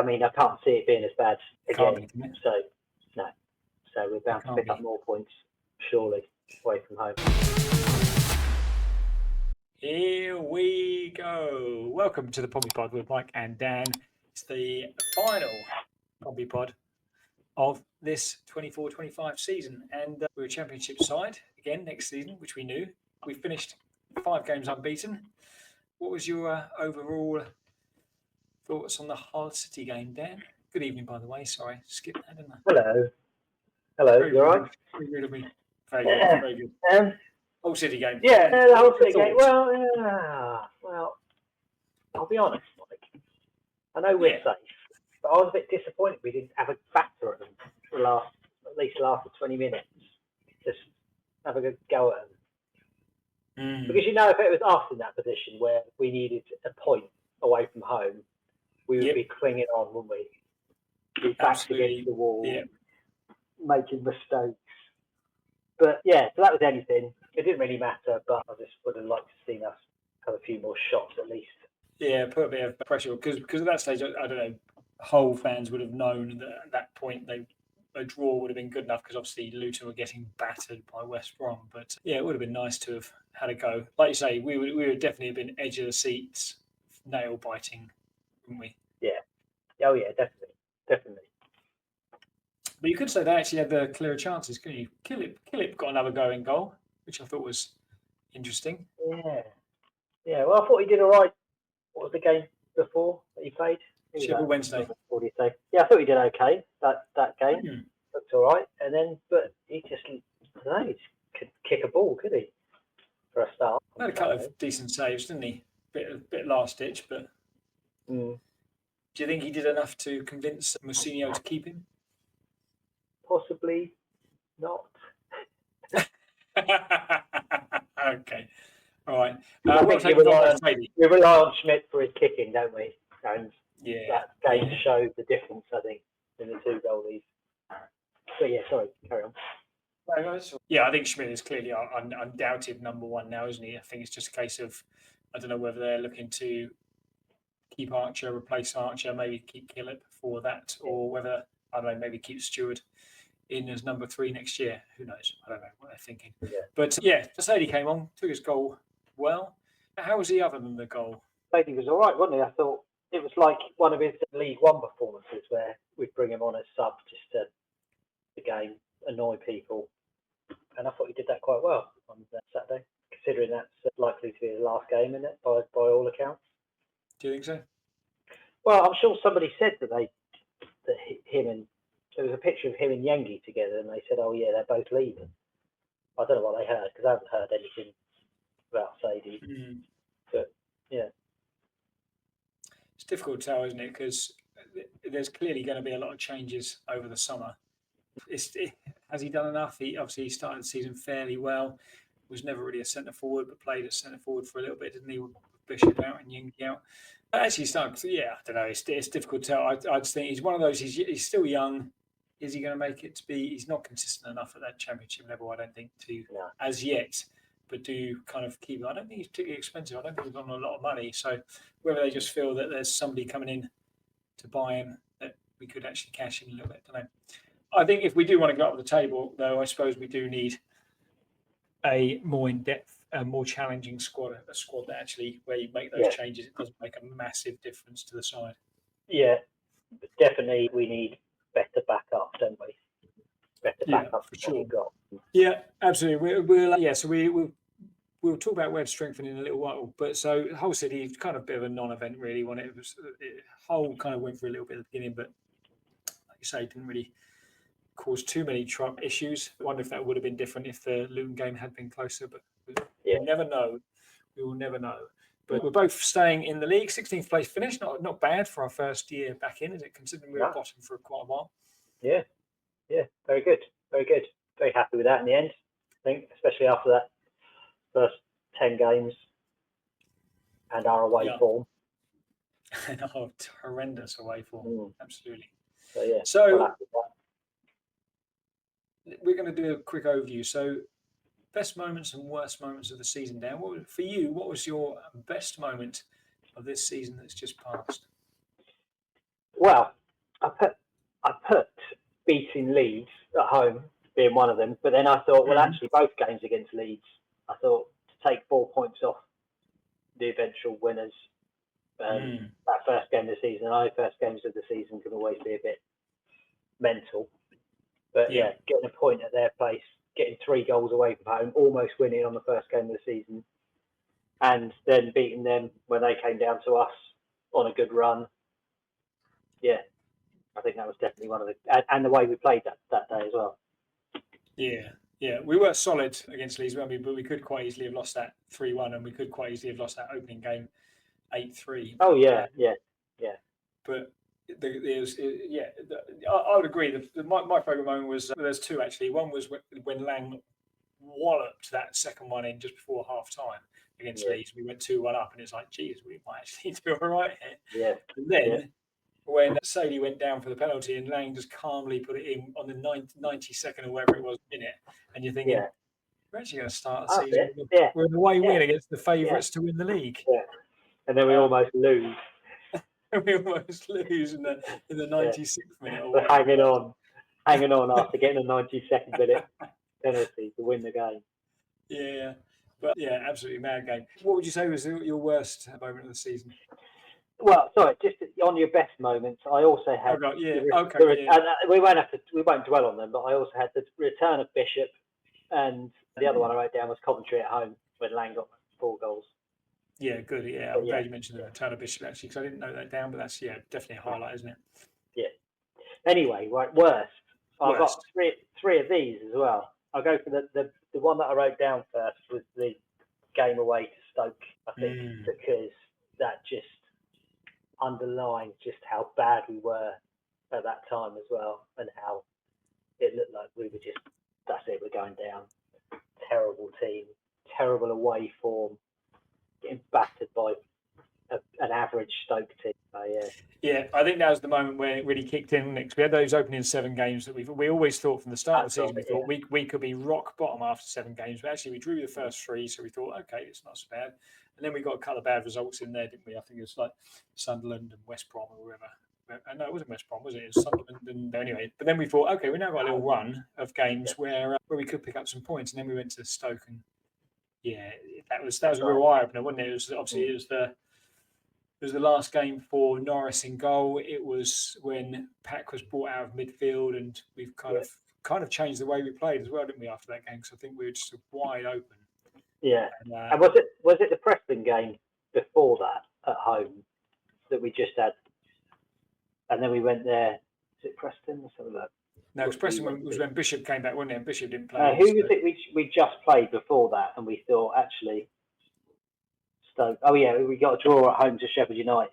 I mean, I can't see it being as bad again. Can't be, so, no. So we're bound to pick up more points, surely, away from home. Here we go. Welcome to the Pompey Pod with Mike and Dan. It's the final Pompey Pod of this 24-25 season. And we're a championship side again next season, which we knew. We finished 5 games unbeaten. What was your overall thoughts on the Hull City game, Dan? Good evening, by the way. Sorry, skipped that, didn't I? Hello. You all right? Very good of me. Very good. Very good. Hull City game. Yeah, the Hull City game. Well, I'll be honest, Mike. I know we're safe, but I was a bit disappointed we didn't have a factor at them for at least the last 20 minutes. Just have a good go at them. Because if it was us in that position where we needed a point away from home, we would be clinging on, wouldn't we? Be back against the wall, making mistakes. But so that was anything. It didn't really matter, but I just would have liked to see us have a few more shots at least. Yeah, put a bit of pressure because at that stage, I don't know, Hull fans would have known that at that point a draw would have been good enough because obviously Luton were getting battered by West Brom. But it would have been nice to have had a go. Like you say, we would definitely have been edge of the seats, nail biting, wouldn't we? Yeah. Oh yeah, definitely. But you could say they actually had the clearer chances, couldn't you? Killip got another going goal, which I thought was interesting. Yeah. Well, I thought he did all right. What was the game before that he played? Sheffield Wednesday. What do you say? Yeah, I thought he did okay. That game looked all right, and then but he just could kick a ball, could he? For a start, he had a couple of decent saves, didn't he? Bit last ditch, but do you think he did enough to convince Mousinho to keep him? Possibly not. Okay. All right. We rely on Schmidt for his kicking, don't we? And that game showed the difference, I think, in the 2 goalies. But sorry, carry on. Yeah, I think Schmidt is clearly our undoubted number 1 now, isn't he? I think it's just a case of, I don't know whether they're looking to keep Archer, replace Archer, maybe keep Killip for that, or whether, I don't know, maybe keep Stewart in as number 3 next year. Who knows? I don't know what they're thinking. But Saydee came on, took his goal well. How was he other than the goal? Saydee was all right, wasn't he? I thought it was like one of his League One performances where we'd bring him on as sub just to the game, annoy people. And I thought he did that quite well on Saturday, considering that's likely to be the last game, isn't it, by all accounts? Do you think so? Well, I'm sure somebody said that there was a picture of him and Yengi together, and they said, "Oh yeah, they're both leaving." I don't know what they heard because I haven't heard anything about Saydee. But it's difficult to tell, isn't it? Because there's clearly going to be a lot of changes over the summer. Has he done enough? He obviously started the season fairly well. Was never really a centre forward, but played at centre forward for a little bit, didn't he? With Bishop out and Yengi out. But actually, started. I don't know. It's difficult to tell. I just think he's one of those. He's still young. Is he going to make it to be? He's not consistent enough at that championship level, I don't think, as yet. But do kind of keep. I don't think he's particularly expensive. I don't think he's on a lot of money. So whether they just feel that there's somebody coming in to buy him that we could actually cash in a little bit, I don't know. I think if we do want to go up the table, though, I suppose we do need a more in-depth, more challenging squad, a squad that actually, where you make those changes, it doesn't make a massive difference to the side. Yeah, definitely we need better backup, don't we? Better backup for sure. We've got. Yeah, absolutely. We'll talk about web strengthening in a little while. But so Hull City is kind of a bit of a non-event, really. When Hull kind of went for a little bit at the beginning, but like you say, didn't really cause too many issues. I wonder if that would have been different if the Luton game had been closer, but we'll never know. We will never know. But we're both staying in the league. 16th place finish, not bad for our first year back in, is it? Considering we were bottom for quite a while. Yeah, very good. Very happy with that in the end, I think, especially after that first 10 games and our away form. And our horrendous away form, absolutely. So we're going to do a quick overview. So, best moments and worst moments of the season, Dan. For you, what was your best moment of this season that's just passed? Well, I put beating Leeds at home being one of them, but then I thought, well, actually, both games against Leeds, I thought to take 4 points off the eventual winners. That first game of the season, first games of the season can always be a bit mental. But yeah, getting a point at their place, getting 3 goals away from home, almost winning on the first game of the season, and then beating them when they came down to us on a good run. Yeah, I think that was definitely one of the, and the way we played that day as well. Yeah, we were solid against Leeds, weren't we? But we could quite easily have lost that 3-1, and we could quite easily have lost that opening game 8-3. Oh yeah. But I would agree. My favourite moment was there's 2 actually. One was when Lang walloped that second one in just before half time against Leeds. We went 2-1 up, and it's like, geez, we might actually do all right here. Yeah. And then when Saydee went down for the penalty and Lang just calmly put it in on the 92nd or whatever it was minute, and you're thinking, we're actually going to start the season. We're an away win against the favourites to win the league. Yeah. And then we almost lose. We almost lose in the 96th minute. Or we're hanging on after getting a 92nd minute penalty to win the game. Yeah, but absolutely mad game. What would you say was your worst moment of the season? Well, sorry, just on your best moments, I also had. We won't dwell on them, but I also had the return of Bishop, and the other one I wrote down was Coventry at home when Lang got 4 goals. Yeah, good. Yeah, I'm glad you mentioned the return of Bishop actually, because I didn't note that down, but that's definitely a highlight, isn't it? Yeah. Anyway, right, worst. I've got three of these as well. I'll go for the one that I wrote down first was the game away to Stoke. I think because that just underlines just how bad we were at that time as well, and how it looked like we were just, that's it, we're going down. Terrible team, terrible away form, getting battered by an average Stoke team. Yeah, I think that was the moment where it really kicked in. Next, we had those opening 7 games that we always thought from the start of the season. We thought we could be rock bottom after 7 games, but actually we drew the first 3, so we thought, okay, it's not so bad. And then we got a couple of bad results in there, didn't we? I think it was like Sunderland and West Brom or whatever. No, it wasn't West Brom, was it? It was Sunderland. And anyway, but then we thought, okay, we now got a little run of games where we could pick up some points, and then we went to Stoke, and that was a real eye opener, wasn't it? It was obviously it was the last game for Norris in goal. It was when Pack was brought out of midfield, and we've kind of changed the way we played as well, didn't we? After that game, because I think we were just wide open. Yeah, and was it the Preston game before that at home that we just had, and then we went there? Is it Preston? Let's have a look. No, because Preston was when Bishop came back, wasn't it? And Bishop didn't play. Who was it we just played before that, and we thought actually Stoke. Oh yeah, we got a draw at home to Sheffield United.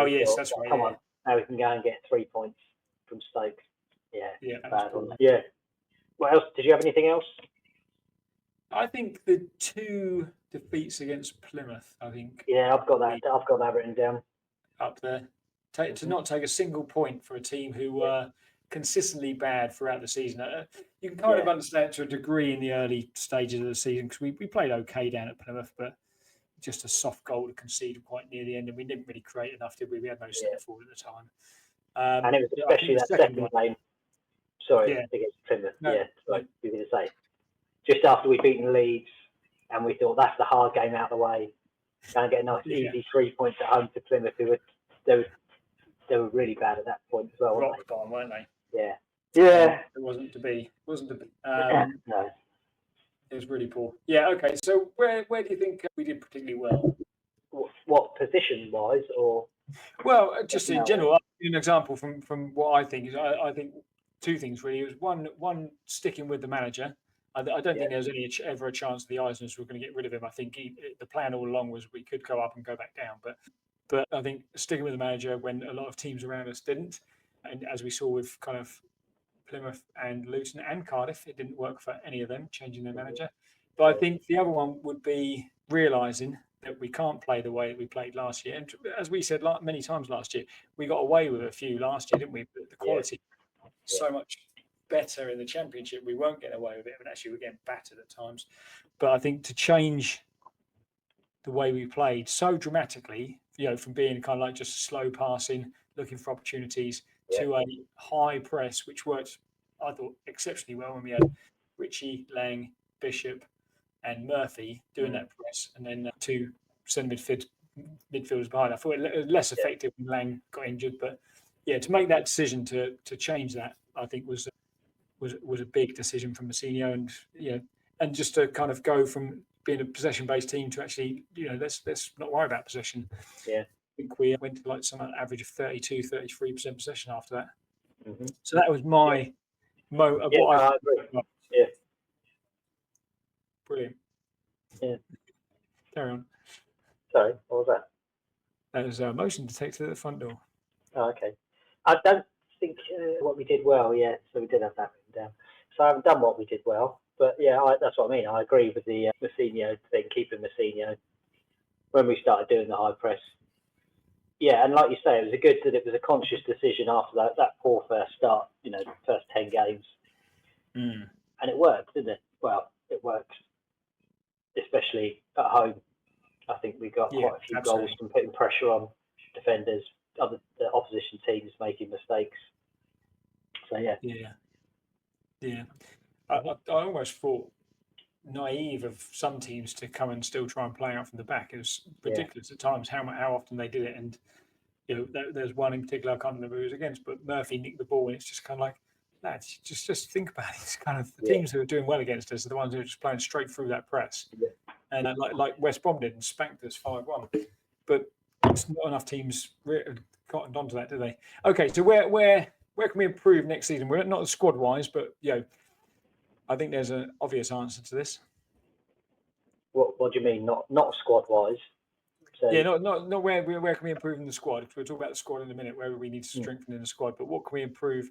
Yes, that's right. Come on, now we can go and get 3 points from Stoke. Yeah, bad one. Yeah. What else? Did you have anything else? I think the 2 defeats against Plymouth. I think. Yeah, I've got that written down. Up there, to not take a single point for a team who were consistently bad throughout the season. You can kind of understand to a degree in the early stages of the season, because we played okay down at Plymouth, but just a soft goal to concede quite near the end, and we didn't really create enough, did we? We had no centre forward at the time. And it was especially that second game. Sorry, against Plymouth. Like you were going to say. Just after we'd beaten Leeds, and we thought that's the hard game out of the way, and get a nice easy 3 points at home to Plymouth, they were really bad at that point as well, rock bottom, weren't they? Yeah. It wasn't to be. No. It was really poor. Yeah. Okay. So where do you think we did particularly well? What position wise, or? Well, just in general. I'll give you an example from what I think is. I think 2 things really. It was one sticking with the manager. I don't think there was ever a chance the Eisners were going to get rid of him. I think the plan all along was we could go up and go back down, but I think sticking with the manager when a lot of teams around us didn't, and as we saw with kind of Plymouth and Luton and Cardiff, it didn't work for any of them, changing their manager. But I think the other one would be realising that we can't play the way that we played last year. And as we said many times last year, we got away with a few last year, didn't we? But the quality so much better in the Championship, we won't get away with it, but actually we're getting battered at times. But I think to change the way we played so dramatically from being kind of like just slow passing, looking for opportunities, to a high press, which worked, I thought, exceptionally well when we had Ritchie, Lang, Bishop, and Murphy doing that press, and then two centre midfielders behind. I thought it was less effective when Lang got injured, but to make that decision to change that, I think was a big decision from Mousinho, and just to kind of go from being a possession-based team to actually, let's not worry about possession. Yeah. I think we went to like some average of 32, 33% possession after that. Mm-hmm. So that was my I agree. Yeah. Brilliant. Yeah. Carry on. Sorry, what was that? That was a motion detector at the front door. Oh, okay. I don't think what we did well, so we did have that written down. So I haven't done what we did well, but that's what I mean. I agree with the Mousinho thing, keeping Mousinho when we started doing the high press. Yeah, and like you say, it was a conscious decision after that poor first start, the first 10 games. And it worked, didn't it? Well, it worked, especially at home. I think we got quite a few goals from putting pressure on defenders, the opposition teams making mistakes. So I almost thought naive of some teams to come and still try and play out from the back. It was ridiculous at times how often they did it. And there's one in particular, I can't remember who it was against, but Murphy nicked the ball, and it's just kind of like, lads, just think about it. It's kind of the teams who are doing well against us are the ones who are just playing straight through that press. Yeah. And like West Brom did and spanked us 5-1. But it's not enough teams cottoned onto that, do they? Okay, so where can we improve next season? We're not squad wise, but I think there's an obvious answer to this. What do you mean? Not squad wise? So, not where can we improve in the squad? Because we'll talk about the squad in a minute, where we need to strengthen in the squad. But what can we improve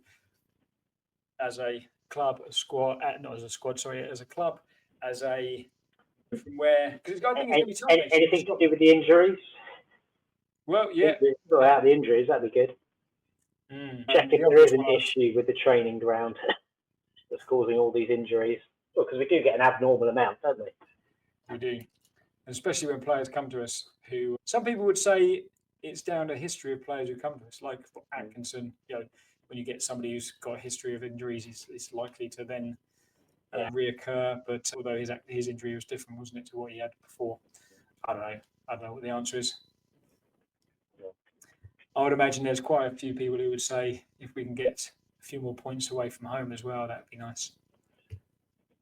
as a club, as a club, from where? Because I think it's going to be tough. Anything to do with the injuries? Well, yeah. Sort out the injuries, that'd be good. Check if there is an issue with the training ground that's causing all these injuries. Well, because we do get an abnormal amount, don't we? We do. Especially when players come to us who some people would say it's down to history of players who come to us, like Atkinson. When you get somebody who's got a history of injuries, it's likely to then reoccur. But although his injury was different, wasn't it, to what he had before? I don't know what the answer is. Yeah. I would imagine there's quite a few people who would say if we can get a few more points away from home as well, that'd be nice.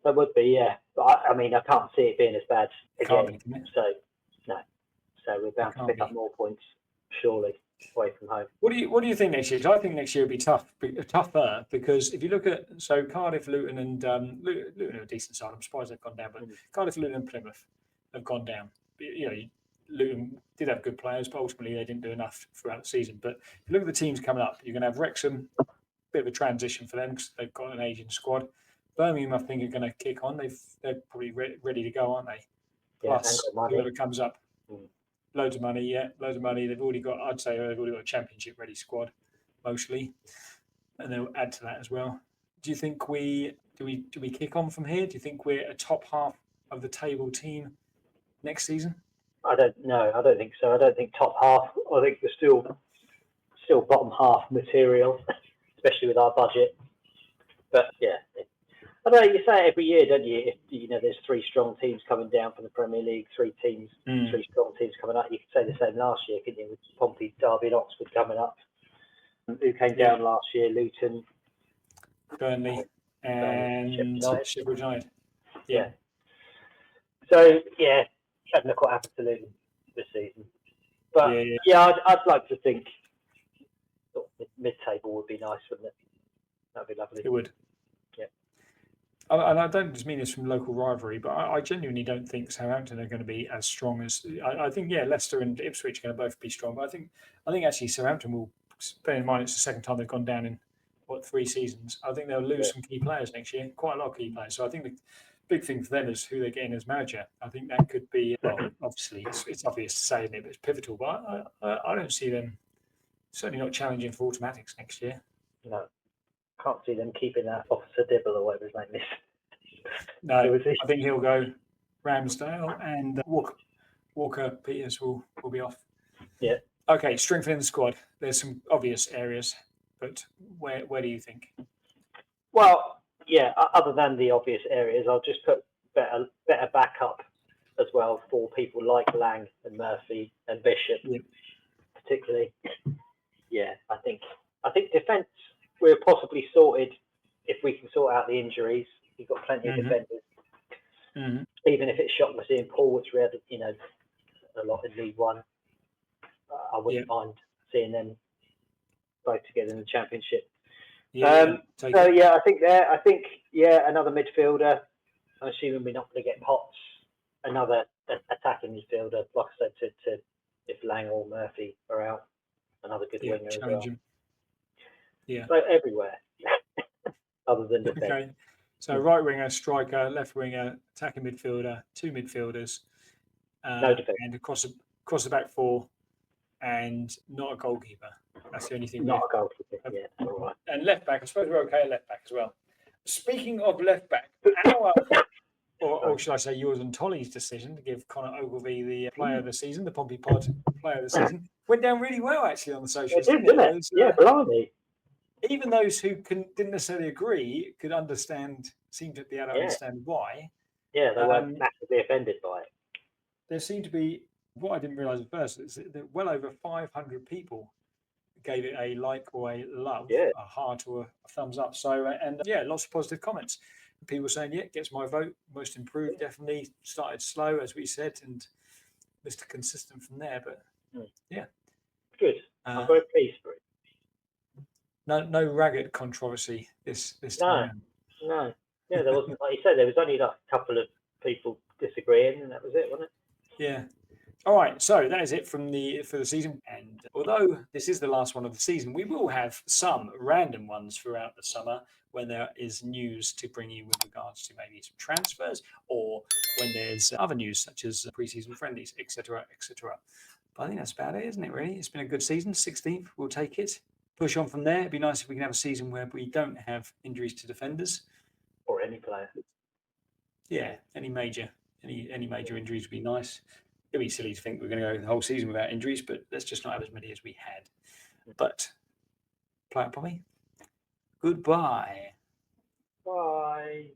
That would be, yeah. But I can't see it being as bad again. So we're bound to pick up more points, surely, away from home. What do you think next year? Because I think next year will be tougher because if you look at Cardiff, Luton, and Luton are a decent side. I'm surprised they've gone down, but Cardiff, Luton, and Plymouth have gone down. Luton did have good players, but ultimately they didn't do enough throughout the season. But if you look at the teams coming up, you're going to have Wrexham, a bit of a transition for them because they've got an aging squad. Birmingham, I think, are going to kick on. They're probably ready to go, aren't they? Plus, whoever comes up, loads of money. They've already got a championship-ready squad, mostly, and they'll add to that as well. Do you think do we kick on from here? Do you think we're a top half of the table team next season? I don't know. I don't think so. I don't think top half. I think we're still bottom half material, especially with our budget. But yeah. I know you say it every year, don't you? If there's 3 strong teams coming down from the Premier League, 3 strong teams coming up. You could say the same last year, couldn't you? With Pompey, Derby, and Oxford coming up. Who came down last year? Luton, Burnley, and Sheffield United. Yeah. So don't look what happened to Luton this season. But I'd like to think mid-table would be nice, wouldn't it? That'd be lovely. It would. Yeah. And I don't just mean this from local rivalry, but I genuinely don't think Southampton are going to be as strong as I think. Leicester and Ipswich are going to both be strong, but I think actually Southampton will. Bear in mind, it's the second time they've gone down in 3 seasons. I think they'll lose some key players next year, quite a lot of key players. So I think the big thing for them is who they're getting as manager. I think that could be obviously it's obvious to say, isn't it? But it's pivotal. But I don't see them certainly not challenging for automatics next year. No. Can't see them keeping that Officer Dibble or whatever his name is. No, I think he'll go Ramsdale and Walker Peters will be off. Yeah. Okay, strengthening the squad. There's some obvious areas, but where do you think? Well, yeah. Other than the obvious areas, I'll just put better backup as well for people like Lang and Murphy and Bishop, particularly. Yeah, I think defence we're possibly sorted if we can sort out the injuries. We've got plenty of defenders. Even if it's shocking to seeing Paul, which we had, a lot in League One, I wouldn't mind seeing them both together in the Championship. I think another midfielder. I'm assuming we're not going to get Potts, another attacking midfielder. Like I said, to if Lang or Murphy are out, another good winger as well. Yeah. So everywhere, other than defence. Okay. So right winger, striker, left winger, attacking midfielder, 2 midfielders, no defence, and across the back 4, and not a goalkeeper. That's the only thing. Not a goalkeeper. Yeah, all right. And left back, I suppose we're okay at left back as well. Speaking of left back, or should I say yours and Tolly's decision to give Connor Ogilvie the player of the season, the Pompey Pod player of the season, went down really well actually on the socials. It did, didn't it? Yeah, blimey. Even those who didn't necessarily agree seemed to be able to understand why. Yeah, they weren't massively offended by it. There seemed to be, what I didn't realise at first, is that well over 500 people gave it a like or a love, a heart or a thumbs up. So, lots of positive comments. People saying, gets my vote, most improved, definitely. Started slow, as we said, and Mr. Consistent from there. But, Good. I'm very pleased for it. No ragged controversy this time. No. Yeah, there wasn't, like you said, there was only like a couple of people disagreeing, and that was it, wasn't it? Yeah. All right, so that is it for the season. And although this is the last one of the season, we will have some random ones throughout the summer when there is news to bring you with regards to maybe some transfers, or when there's other news such as pre-season friendlies, etc., etc. But I think that's about it, isn't it, really? It's been a good season. 16th, we'll take it. Push on from there. It'd be nice if we can have a season where we don't have injuries to defenders. Or any player. Yeah, any major injuries would be nice. It'd be silly to think we're going to go the whole season without injuries, but let's just not have as many as we had. But, Plymouth and Cardiff, goodbye. Bye.